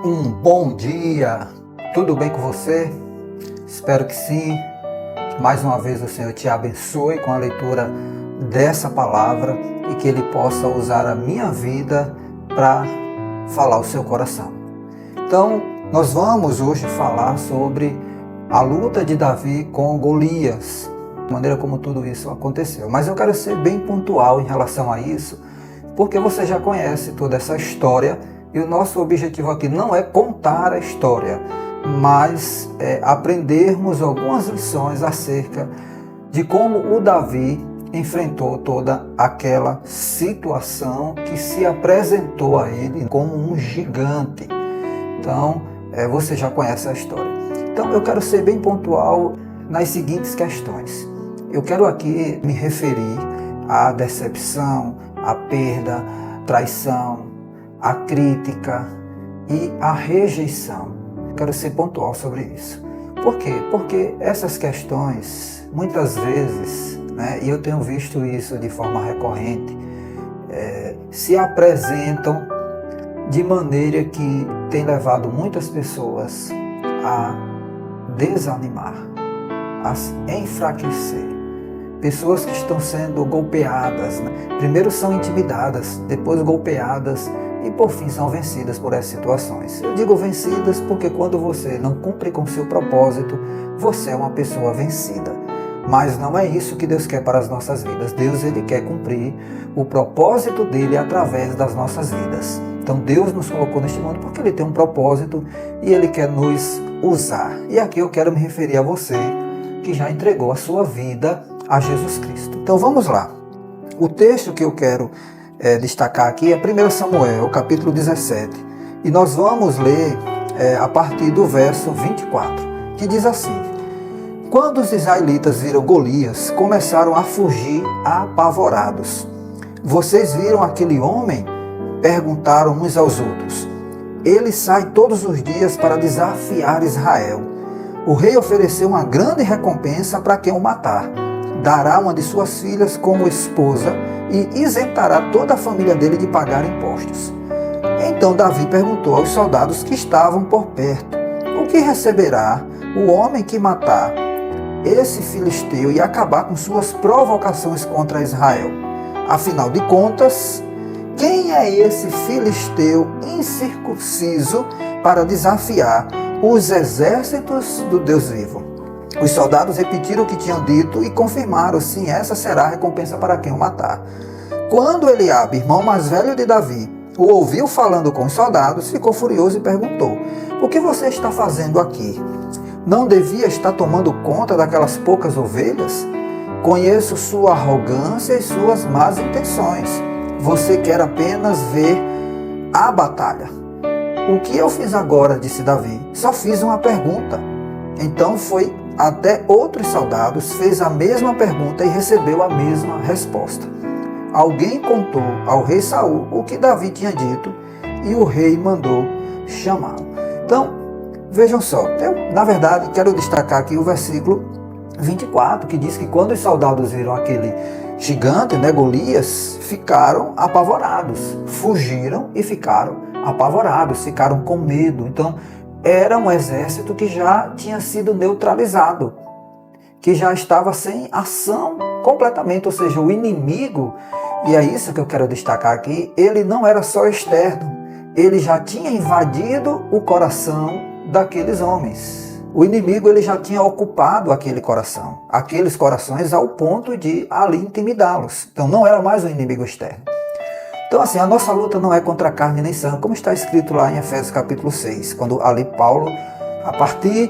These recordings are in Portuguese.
Um bom dia, tudo bem com você? Espero que sim. Mais uma vez o Senhor te abençoe com a leitura dessa palavra e que Ele possa usar a minha vida para falar o seu coração. Então, nós vamos hoje falar sobre a luta de Davi com Golias, a maneira como tudo isso aconteceu. Mas eu quero ser bem pontual em relação a isso, porque você já conhece toda essa história. E o nosso objetivo aqui não é contar a história, mas aprendermos algumas lições acerca de como o Davi enfrentou toda aquela situação que se apresentou a ele como um gigante. Então, você já conhece a história. Então, eu quero ser bem pontual nas seguintes questões. Eu quero aqui me referir à decepção, à perda, traição, a crítica e a rejeição. Quero ser pontual sobre isso. Por quê? Porque essas questões, muitas vezes, e eu tenho visto isso de forma recorrente, se apresentam de maneira que tem levado muitas pessoas a desanimar, a se enfraquecer. Pessoas que estão sendo golpeadas, primeiro são intimidadas, depois golpeadas, e por fim são vencidas por essas situações. Eu digo vencidas porque quando você não cumpre com seu propósito, você é uma pessoa vencida. Mas não é isso que Deus quer para as nossas vidas. Deus, Ele quer cumprir o propósito dEle através das nossas vidas. Então Deus nos colocou neste mundo porque Ele tem um propósito e Ele quer nos usar. E aqui eu quero me referir a você que já entregou a sua vida a Jesus Cristo. Então vamos lá. O texto que eu quero destacar aqui é 1 Samuel, capítulo 17. E nós vamos ler a partir do verso 24, que diz assim: Quando os israelitas viram Golias, começaram a fugir apavorados. Vocês viram aquele homem? Perguntaram uns aos outros. Ele sai todos os dias para desafiar Israel. O rei ofereceu uma grande recompensa para quem o matar. Dará uma de suas filhas como esposa e isentará toda a família dele de pagar impostos. Então Davi perguntou aos soldados que estavam por perto: O que receberá o homem que matar esse filisteu e acabar com suas provocações contra Israel? Afinal de contas, quem é esse filisteu incircunciso para desafiar os exércitos do Deus vivo? Os soldados repetiram o que tinham dito e confirmaram: sim, essa será a recompensa para quem o matar. Quando Eliabe, irmão mais velho de Davi, o ouviu falando com os soldados, ficou furioso e perguntou: O que você está fazendo aqui? Não devia estar tomando conta daquelas poucas ovelhas? Conheço sua arrogância e suas más intenções. Você quer apenas ver a batalha. O que eu fiz agora, disse Davi, só fiz uma pergunta. Então foi até outros soldados, fez a mesma pergunta e recebeu a mesma resposta. Alguém contou ao rei Saul o que Davi tinha dito e o rei mandou chamá-lo. Então, vejam só, eu na verdade quero destacar aqui o versículo 24, que diz que quando os soldados viram aquele gigante, Golias, ficaram apavorados, fugiram e ficaram apavorados, ficaram com medo. Então, era um exército que já tinha sido neutralizado, que já estava sem ação completamente, ou seja, o inimigo, e é isso que eu quero destacar aqui, ele não era só externo, ele já tinha invadido o coração daqueles homens. O inimigo ele já tinha ocupado aquele coração, aqueles corações ao ponto de ali intimidá-los. Então não era mais um inimigo externo. Então assim, a nossa luta não é contra carne nem sangue, como está escrito lá em Efésios capítulo 6, quando ali Paulo, a partir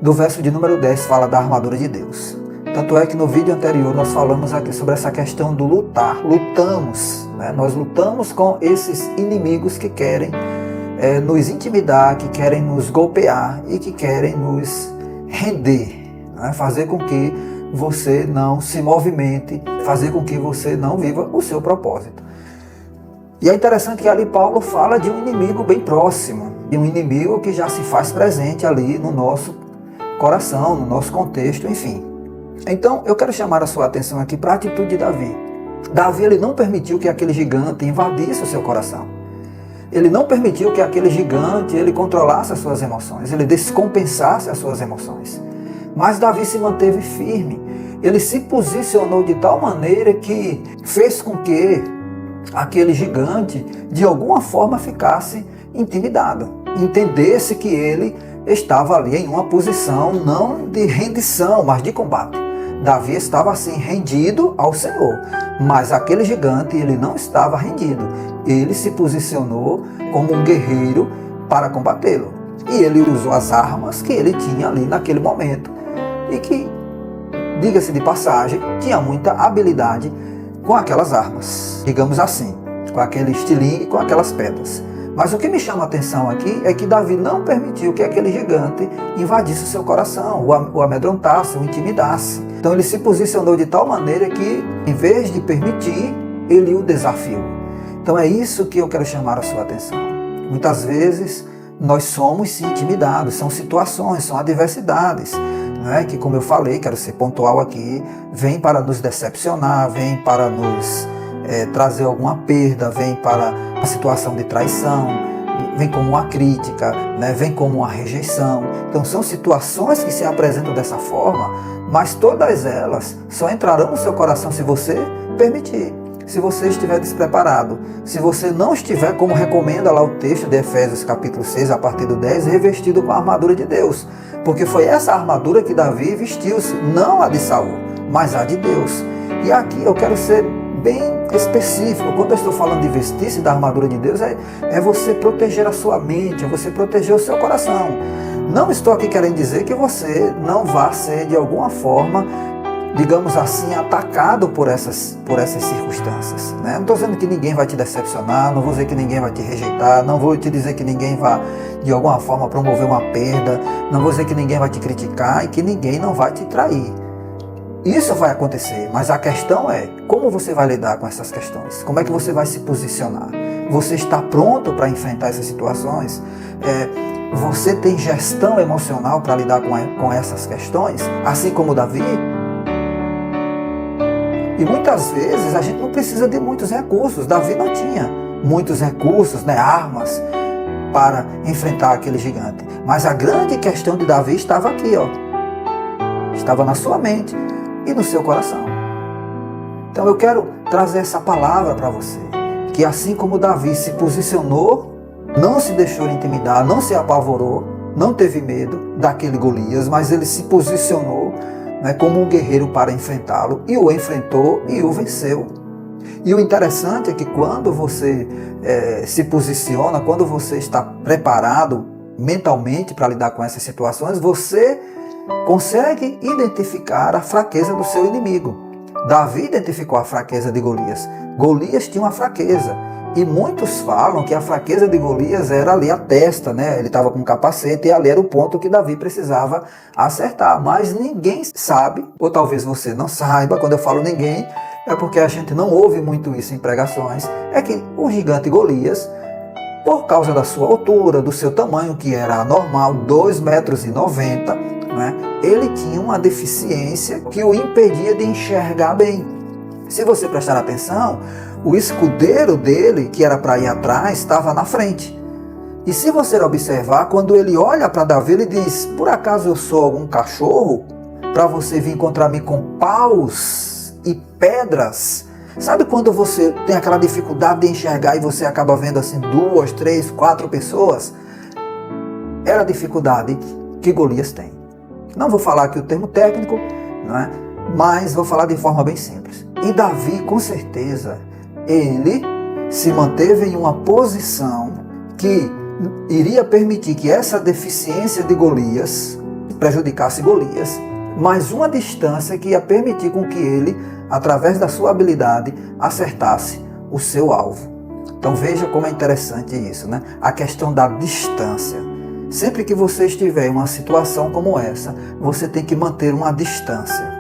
do verso de número 10, fala da armadura de Deus. Tanto é que no vídeo anterior nós falamos aqui sobre essa questão do lutar. Lutamos, nós lutamos com esses inimigos que querem nos intimidar, que querem nos golpear e que querem nos render, fazer com que você não se movimente, fazer com que você não viva o seu propósito. E é interessante que ali Paulo fala de um inimigo bem próximo, de um inimigo que já se faz presente ali no nosso coração, no nosso contexto, enfim. Então eu quero chamar a sua atenção aqui para a atitude de Davi. Davi ele não permitiu que aquele gigante invadisse o seu coração. ele não permitiu que aquele gigante ele controlasse as suas emoções, ele descompensasse as suas emoções. Mas Davi se manteve firme, ele se posicionou de tal maneira que fez com que aquele gigante de alguma forma ficasse intimidado, entendesse que ele estava ali em uma posição não de rendição, mas de combate. Davi estava assim rendido ao Senhor, mas aquele gigante ele não estava rendido. Ele se posicionou como um guerreiro para combatê-lo. E ele usou as armas que ele tinha ali naquele momento. E que, diga-se de passagem, tinha muita habilidade com aquelas armas, digamos assim, com aquele estilingue e com aquelas pedras. Mas o que me chama a atenção aqui é que Davi não permitiu que aquele gigante invadisse o seu coração, o amedrontasse, o intimidasse. Então ele se posicionou de tal maneira que, em vez de permitir, ele o desafiou. Então é isso que eu quero chamar a sua atenção. Muitas vezes nós somos sim intimidados, são situações, são adversidades, né, que, como eu falei, quero ser pontual aqui, vem para nos decepcionar, vem para nos trazer alguma perda, vem para a situação de traição, vem como uma crítica, né? Vem como uma rejeição. Então são situações que se apresentam dessa forma, mas todas elas só entrarão no seu coração se você permitir, se você estiver despreparado, se você não estiver, como recomenda lá o texto de Efésios capítulo 6, a partir do 10, revestido com a armadura de Deus, porque foi essa armadura que Davi vestiu-se, não a de Saul, mas a de Deus. E aqui eu quero ser bem específico. Quando eu estou falando de vestir-se da armadura de Deus, é você proteger a sua mente, é você proteger o seu coração. Não estou aqui querendo dizer que você não vá ser de alguma forma, digamos assim, atacado por essas circunstâncias, né? Não estou dizendo que ninguém vai te decepcionar, não vou dizer que ninguém vai te rejeitar, não vou te dizer que ninguém vai de alguma forma promover uma perda, não vou dizer que ninguém vai te criticar e que ninguém não vai te trair. Isso vai acontecer, mas a questão é como você vai lidar com essas questões, como é que você vai se posicionar. Você está pronto para enfrentar essas situações? Você tem gestão emocional para lidar com essas questões, assim como Davi? E muitas vezes a gente não precisa de muitos recursos. Davi não tinha muitos recursos, né, armas para enfrentar aquele gigante. Mas a grande questão de Davi estava aqui, ó. Estava na sua mente e no seu coração. Então eu quero trazer essa palavra para você, que assim como Davi se posicionou, não se deixou intimidar, não se apavorou, não teve medo daquele Golias, mas ele se posicionou, né, como um guerreiro para enfrentá-lo, e o enfrentou e o venceu. E o interessante é que quando você se posiciona, quando você está preparado mentalmente para lidar com essas situações, você consegue identificar a fraqueza do seu inimigo. Davi identificou a fraqueza de Golias. Golias tinha uma fraqueza. E muitos falam que a fraqueza de Golias era ali a testa, né? Ele estava com um capacete e ali era o ponto que Davi precisava acertar. Mas ninguém sabe, ou talvez você não saiba, quando eu falo ninguém, é porque a gente não ouve muito isso em pregações, é que o gigante Golias, por causa da sua altura, do seu tamanho, que era anormal, 2,90 metros, né? Ele tinha uma deficiência que o impedia de enxergar bem. Se você prestar atenção, o escudeiro dele, que era para ir atrás, estava na frente. E se você observar, quando ele olha para Davi, ele diz: por acaso eu sou algum cachorro para você vir encontrar me com paus e pedras? Sabe quando você tem aquela dificuldade de enxergar e você acaba vendo assim 2, 3, 4 pessoas? Era a dificuldade que Golias tem. Não vou falar aqui o termo técnico, não é? Mas vou falar de forma bem simples. E Davi, com certeza, ele se manteve em uma posição que iria permitir que essa deficiência de Golias prejudicasse Golias, mas uma distância que ia permitir com que ele, através da sua habilidade, acertasse o seu alvo. Então veja como é interessante isso, né? A questão da distância. Sempre que você estiver em uma situação como essa, você tem que manter uma distância.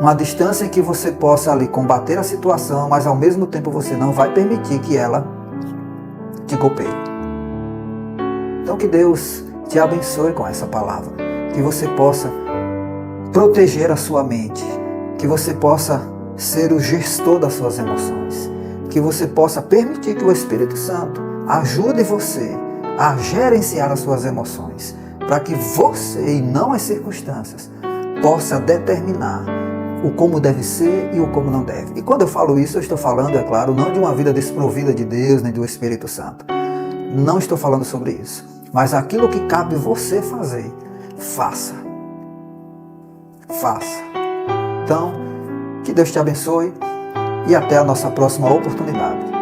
Uma distância em que você possa ali combater a situação, mas ao mesmo tempo você não vai permitir que ela te golpeie. Então que Deus te abençoe com essa palavra. Que você possa proteger a sua mente. Que você possa ser o gestor das suas emoções. Que você possa permitir que o Espírito Santo ajude você a gerenciar as suas emoções, para que você, e não as circunstâncias, possa determinar o como deve ser e o como não deve. E quando eu falo isso, eu estou falando, é claro, não de uma vida desprovida de Deus, nem do Espírito Santo. Não estou falando sobre isso. Mas aquilo que cabe você fazer, faça. Faça. Então, que Deus te abençoe e até a nossa próxima oportunidade.